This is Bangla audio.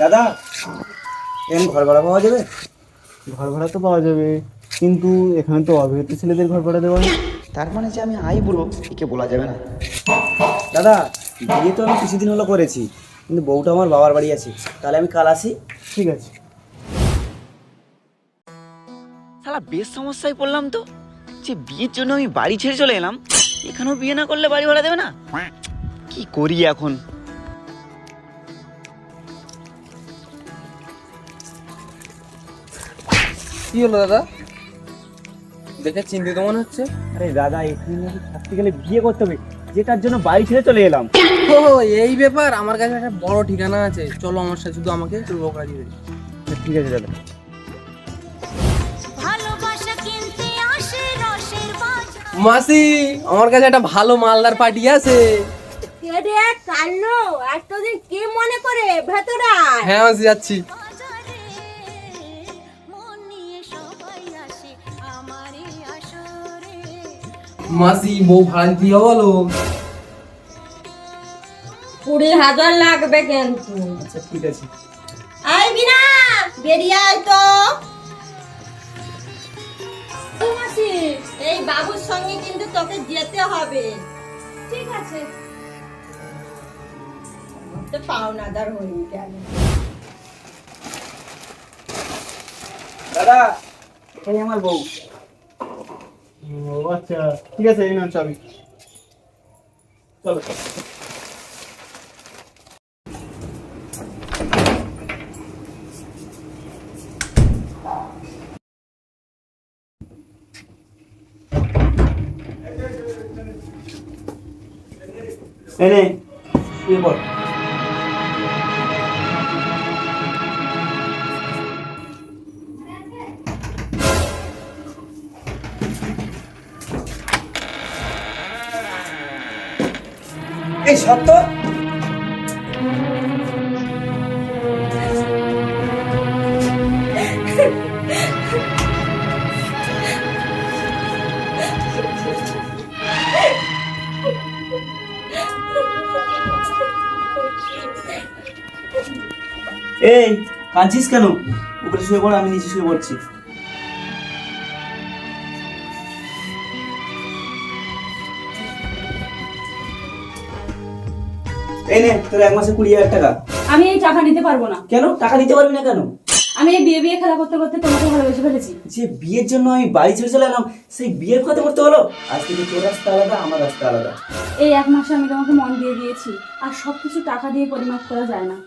দাদা, এখানে ঘর ভাড়া পাওয়া যাবে? ঘর ভাড়া তো পাওয়া যাবে, কিন্তু এখানে তো অবিবাহিত ছেলেদের ঘর ভাড়া দেওয়া হয়। তার মানে যে আমি আই বলবো একে বলা যাবে না। দাদা, বিয়ে তো আমি কিছুদিন হলো করেছি, কিন্তু বউটা আমার বাবার বাড়ি আছে। তাহলে আমি কাল আসি? ঠিক আছে। শালা বেশ সমস্যায় পড়লাম তো, যে বিয়ের জন্য আমি বাড়ি ছেড়ে চলে এলাম, এখানেও বিয়ে না করলে বাড়ি ভাড়া দেবে না। কি করি এখন? কি হলো দাদা, দেখে চিন্তিত মনে হচ্ছে? আরে দাদা, এখানে নাকি থাকতে গেলে বিয়ে করতে হবে, যেটার জন্য বাড়ি ছেড়ে চলে এলাম। ও এই ব্যাপার, আমার কাছে একটা বড় ঠিকানা আছে, চলো আমার সাথে, শুধু আমাকে একটু বকা দিবে। ঠিক আছে দাদা। মাসি, আমার কাছে একটা ভালো মালদার পার্টি আছে। এতদিন কি মনে করে ভেতরে? হ্যাঁ মাসি, যাচ্ছি। মাসি, বউ ভাড়া দিতে হবে বলো। 20,000 লাগবে কিন্তু। আচ্ছা ঠিক আছে। আইবি না, বেরিয়ে আয় তো। ও মাসি, এই বাবুর সঙ্গে কিন্তু তোকে যেতে হবে। ঠিক আছে। তো পাওনাদার হয়ে গেল। দাদা, এখানে আমার বউ। ও আচ্ছা, ঠিক আছে, এই নাও চাবি। চলো। এনে শুয়ে পড়। এই সত্য, এই কাঁদছিস কেন? উপরে শুয়ে পড়, আমি নিচে শুয়ে পড়ছি। এই নে তোর 1 মাসে 20,000 টাকা। আমি এই টাকা নিতে পারবো না। কেন টাকা দিতে পারবি না কেন? আমি এই বিয়ে বিয়ে খেলা করতে করতে তোমাকে ভালোবেসে ফেলেছি। যে বিয়ের জন্য আমি বাড়ি ছেড়ে চলে এলাম, সেই বিয়ের কথা করতে হলো? আজ থেকে তোর রাস্তা আলাদা, আমার রাস্তা আলাদা। এই 1 মাসে আমি তোমাকে মন দিয়ে দিয়েছি, আর সবকিছু টাকা দিয়ে পরিমাপ করা যায় না।